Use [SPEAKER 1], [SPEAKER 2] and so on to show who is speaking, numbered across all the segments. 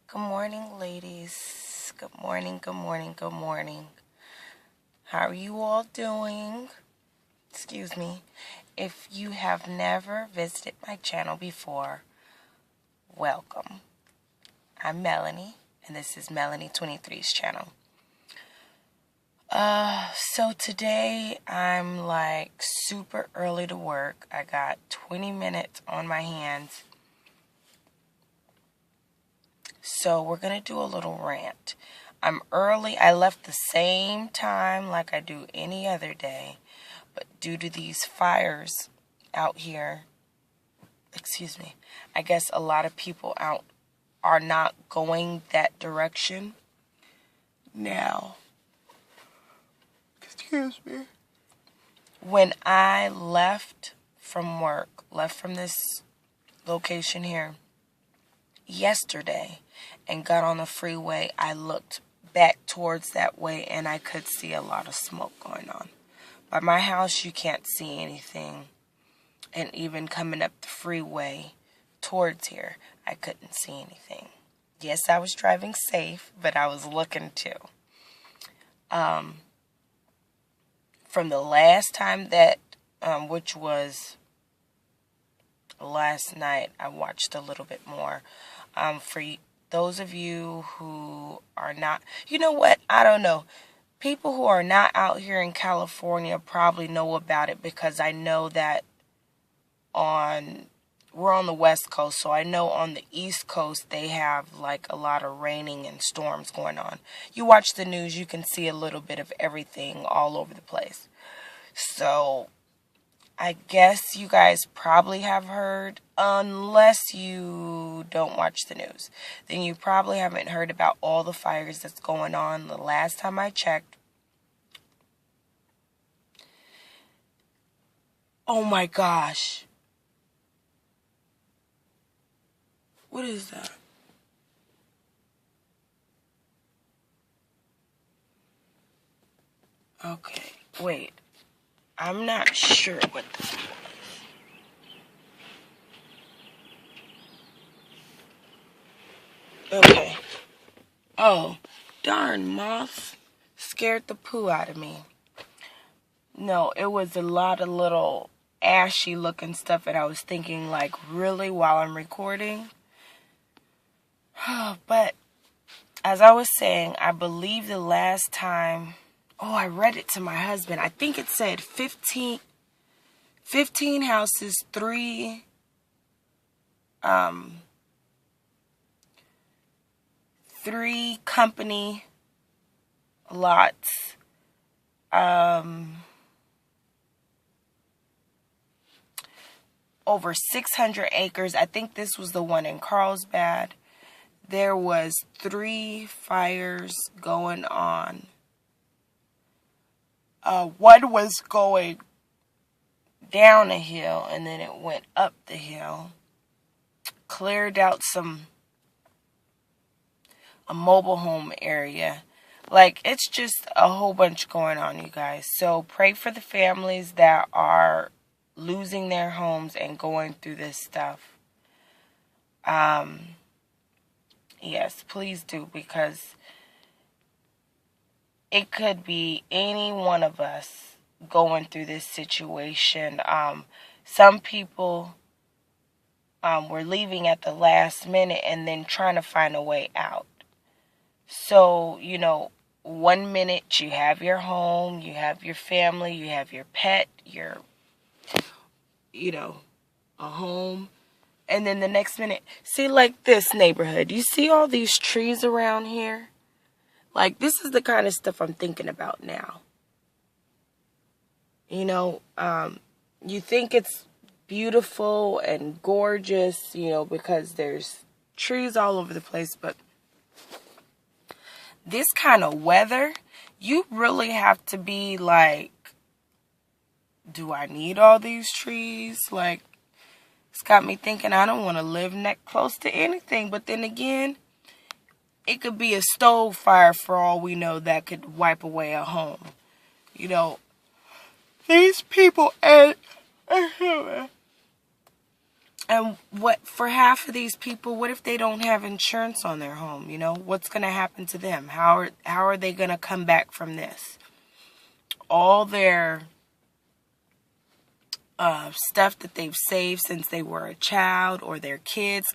[SPEAKER 1] Good morning, ladies. Good morning, good morning, good morning. How are you all doing? Excuse me. If you have never visited my channel before, welcome. I'm Melanie, and this is Melanie 23's channel. So today I'm like super early to work. I got 20 minutes on my hands. So we're going to do a little rant. I'm early. I left the same time like I do any other day. But due to these fires out here, I guess a lot of people out are not going that direction. Now, when I left from work, left from this location here yesterday and got on the freeway, I looked back towards that way and I could see a lot of smoke going on. By my house, you can't see anything. And even coming up the freeway towards here, I couldn't see anything. Yes, I was driving safe, but I was looking too. From the last time that, which was last night, I watched a little bit more. For those of you who are not, you know what? I don't know. People who are not out here in California probably know about it because I know that we're on the West Coast, so I know on the East Coast they have like a lot of raining and storms going on. You watch the news, you can see a little bit of everything all over the place. So I guess you guys probably have heard, unless you don't watch the news, then you probably haven't heard about all the fires that's going on. The last time I checked, oh my gosh. What is that? Okay, wait. I'm not sure what this was. Okay. Oh, darn, moth scared the poo out of me. No, it was a lot of little ashy looking stuff, and I was thinking, like, really, while I'm recording? But as I was saying, I believe the last time, I read it to my husband. I think it said 15 houses, three company lots, over 600 acres. I think this was the one in Carlsbad. There was 3 fires going on. One was going down a hill, and then it went up the hill. Cleared out a mobile home area. Like, it's just a whole bunch going on, you guys. So pray for the families that are losing their homes and going through this stuff. Yes, please do, because it could be any one of us going through this situation. Some people were leaving at the last minute and then trying to find a way out. So, 1 minute you have your home, you have your family, you have your pet, a home. And then the next minute, see, like this neighborhood, you see all these trees around here? Like, this is the kind of stuff I'm thinking about now. You think it's beautiful and gorgeous, because there's trees all over the place, but this kind of weather, you really have to be like, do I need all these trees? Like, it's got me thinking I don't want to live close to anything. But then again, it could be a stove fire for all we know that could wipe away a home. These people, and And what for half of these people, what if they don't have insurance on their home? You know, what's going to happen to them? How are they going to come back from this? All their stuff that they've saved since they were a child, or their kids,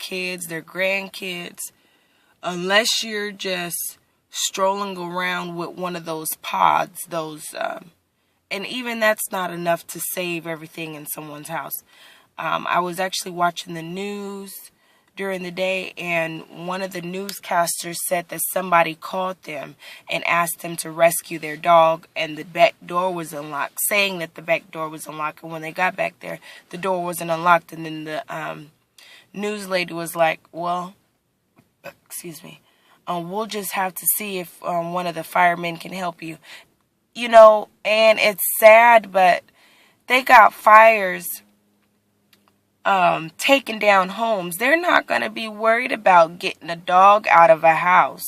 [SPEAKER 1] their grandkids, unless you're just strolling around with one of those pods, and even that's not enough to save everything in someone's house. I was actually watching the news during the day, and one of the newscasters said that somebody called them and asked them to rescue their dog, and the back door was unlocked, saying that the back door was unlocked. And when they got back there, the door wasn't unlocked. And then the news lady was like, well, excuse me, we'll just have to see if one of the firemen can help you. You know, and it's sad, but they got fires taking down homes. They're not going to be worried about getting a dog out of a house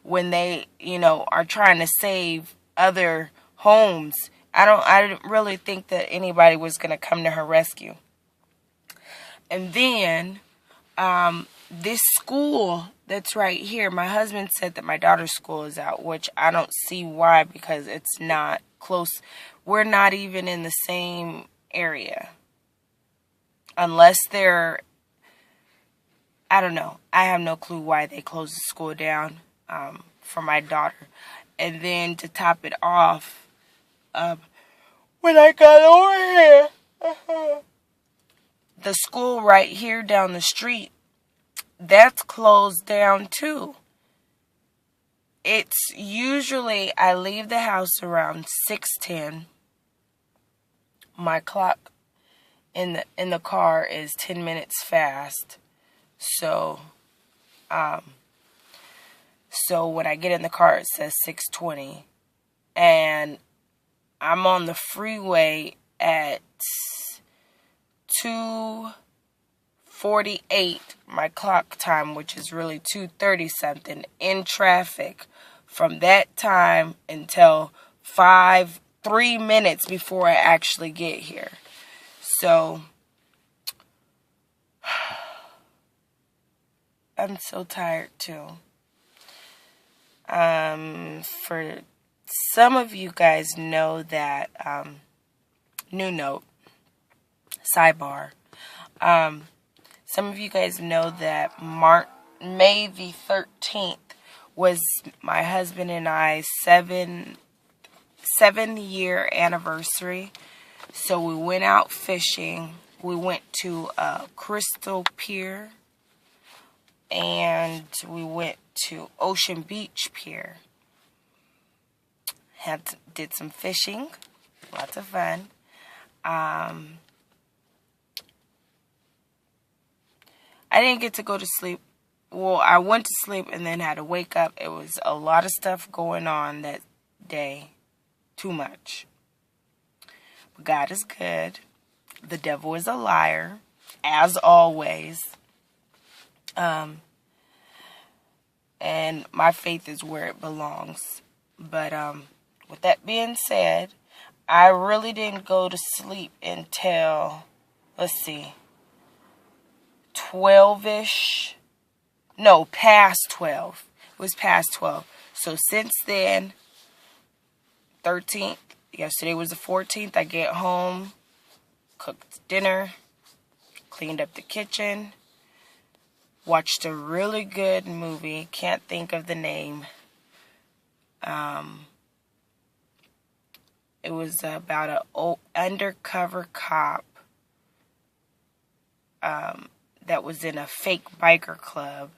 [SPEAKER 1] when they, you know, are trying to save other homes. I didn't really think that anybody was going to come to her rescue. And then this school that's right here, my husband said that my daughter's school is out, which I don't see why, because it's not close. We're not even in the same area. Unless they're, I don't know. I have no clue why they closed the school down for my daughter. And then to top it off, when I got over here, the school right here down the street, that's closed down too. It's usually, I leave the house around 6:10. My clock in the car is 10 minutes fast. So when I get in the car, it says 6:20, and I'm on the freeway at 2:48, my clock time, which is really 2:30 something, in traffic from that time until 3 minutes before I actually get here. So I'm so tired too. For some of you guys know that, new note, sidebar. Some of you guys know that May the 13th was my husband and I's 7-year anniversary. So we went out fishing. We went to Crystal Pier, and we went to Ocean Beach Pier. Did some fishing, lots of fun. I didn't get to go to sleep. Well, I went to sleep and then had to wake up. It was a lot of stuff going on that day. Too much. But God is good. The devil is a liar, as always. And my faith is where it belongs. But with that being said, I really didn't go to sleep until, let's see, 12-ish. No, past 12. It was past 12. So since then, 13th, yesterday was the 14th, I get home, cooked dinner, cleaned up the kitchen, watched a really good movie, can't think of the name. It was about an undercover cop that was in a fake biker club.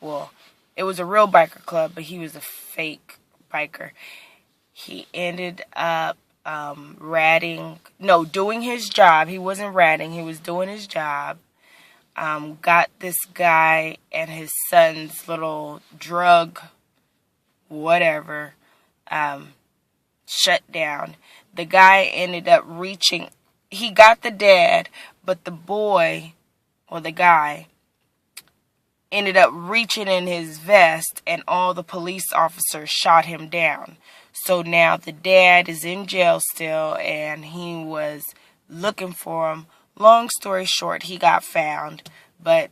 [SPEAKER 1] Well, it was a real biker club, but he was a fake biker. He ended up doing his job. He wasn't ratting, he was doing his job. Got this guy and his son's little drug, whatever, shut down. The guy ended up he got the dad, but the boy, or the guy, ended up reaching in his vest, and all the police officers shot him down. So now the dad is in jail still, and he was looking for him Long story short, he got found, but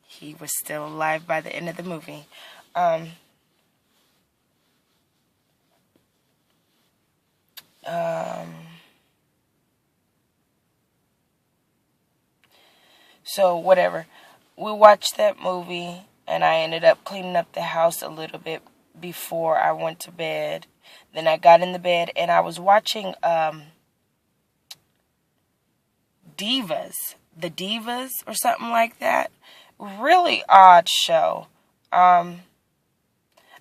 [SPEAKER 1] he was still alive by the end of the movie. So whatever. We watched that movie, and I ended up cleaning up the house a little bit before I went to bed. Then I got in the bed, and I was watching Divas. The Divas or something like that. Really odd show. I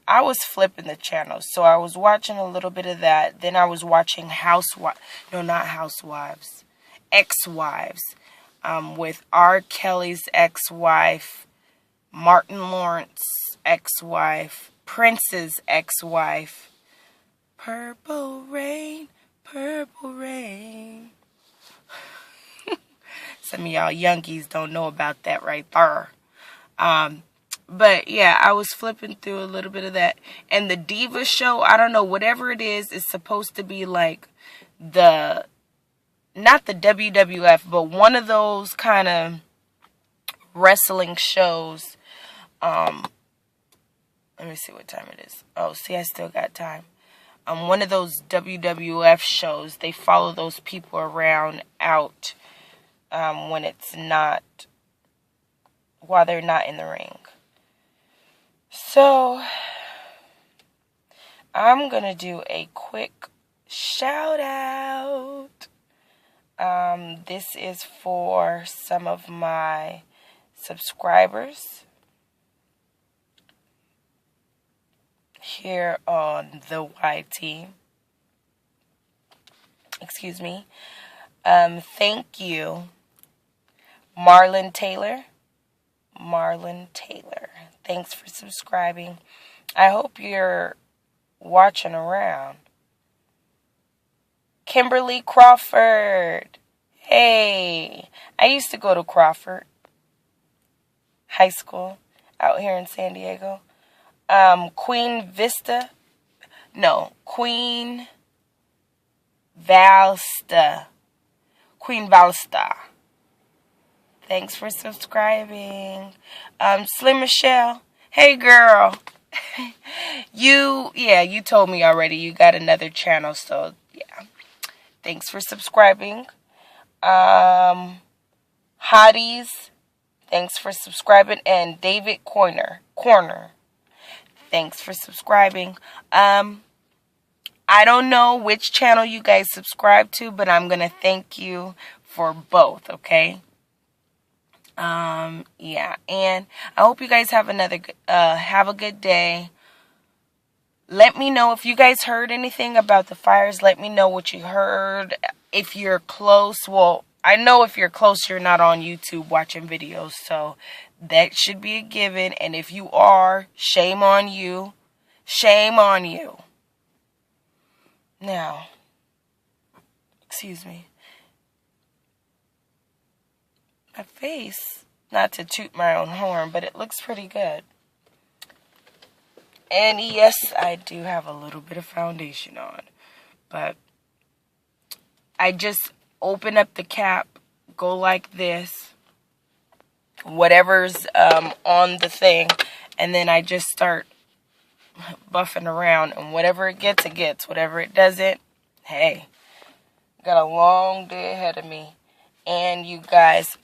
[SPEAKER 1] was flipping the channels, so I was watching a little bit of that. Then I was watching Ex-Wives, with R. Kelly's ex-wife, Martin Lawrence's ex-wife, Prince's ex-wife. Purple rain, purple rain. Some of y'all youngies don't know about that right there. But yeah, I was flipping through a little bit of that. And the Diva show, I don't know, whatever it is supposed to be like not the WWF, but one of those kind of wrestling shows. Let me see what time it is. Oh, see, I still got time. One of those WWF shows, they follow those people around out when it's not, while they're not in the ring. So, I'm going to do a quick shout out. This is for some of my subscribers here on the YT. Excuse me. Thank you, Marlon Taylor. Thanks for subscribing. I hope you're watching around. Kimberly Crawford. Hey, I used to go to Crawford High School out here in San Diego. Queen Valsta. Thanks for subscribing. Slim Michelle. Hey, girl. You told me already you got another channel, so yeah. Thanks for subscribing. Hotties. Thanks for subscribing. And David Corner. Thanks for subscribing. I don't know which channel you guys subscribe to, but I'm going to thank you for both, okay? Yeah, and I hope you guys have a good day. Let me know if you guys heard anything about the fires. Let me know what you heard. If you're close, well, I know if you're close, you're not on YouTube watching videos, so that should be a given. And if you are, shame on you. Shame on you. Now, excuse me. My face, not to toot my own horn, but it looks pretty good. And yes, I do have a little bit of foundation on, but I just open up the cap, go like this, whatever's on the thing, and then I just start buffing around, and whatever it gets, it gets. Whatever it doesn't, hey, got a long day ahead of me. And you guys,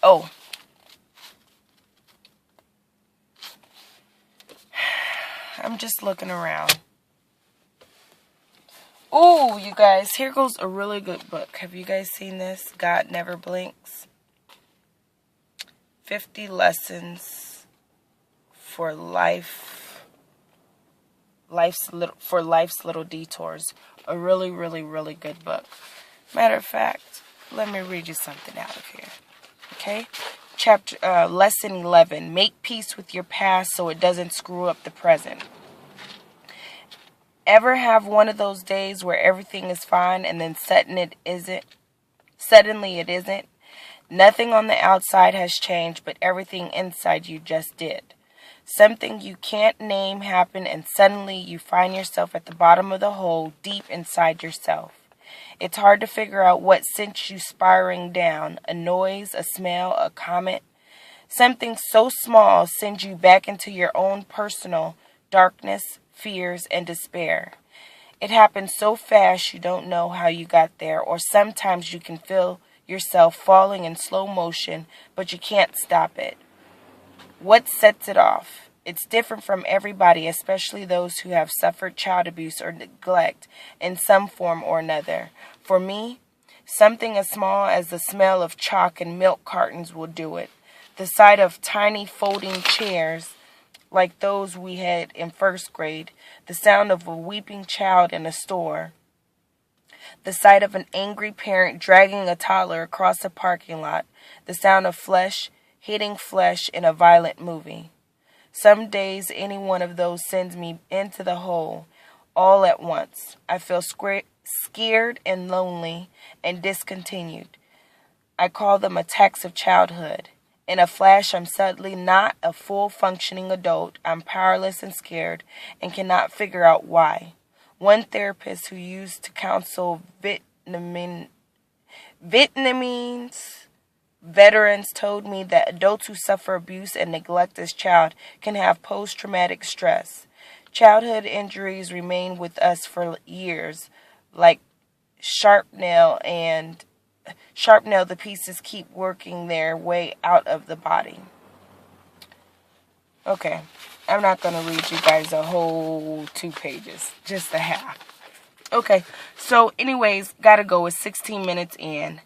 [SPEAKER 1] I'm just looking around. Ooh, you guys, here goes a really good book. Have you guys seen this? God Never Blinks. 50 Lessons for life's little detours. A really, really, really good book. Matter of fact, let me read you something out of here. Okay? Lesson 11. Make peace with your past so it doesn't screw up the present. Ever have one of those days where everything is fine and then suddenly it isn't? Nothing on the outside has changed, but everything inside you just did. Something you can't name happened, and suddenly you find yourself at the bottom of the hole, deep inside yourself. It's hard to figure out what sent you spiraling down. A noise, a smell, a comment. Something so small sends you back into your own personal darkness, fears, and despair. It happens so fast you don't know how you got there, or sometimes you can feel yourself falling in slow motion, but you can't stop it. What sets it off? It's different from everybody, especially those who have suffered child abuse or neglect in some form or another. For me, something as small as the smell of chalk and milk cartons will do it. The sight of tiny folding chairs like those we had in first grade, the sound of a weeping child in a store, the sight of an angry parent dragging a toddler across a parking lot, the sound of flesh hitting flesh in a violent movie. Some days any one of those sends me into the hole all at once. I feel scared and lonely and discontinued. I call them attacks of childhood. In a flash, I'm suddenly not a full functioning adult. I'm powerless and scared and cannot figure out why. One therapist who used to counsel Vietnamese veterans told me that adults who suffer abuse and neglect as child can have post-traumatic stress. Childhood injuries remain with us for years, like sharpnail, the pieces keep working their way out of the body. Okay, I'm not going to read you guys a whole 2 pages, just a half. Okay, so anyways, gotta go. It's 16 minutes in.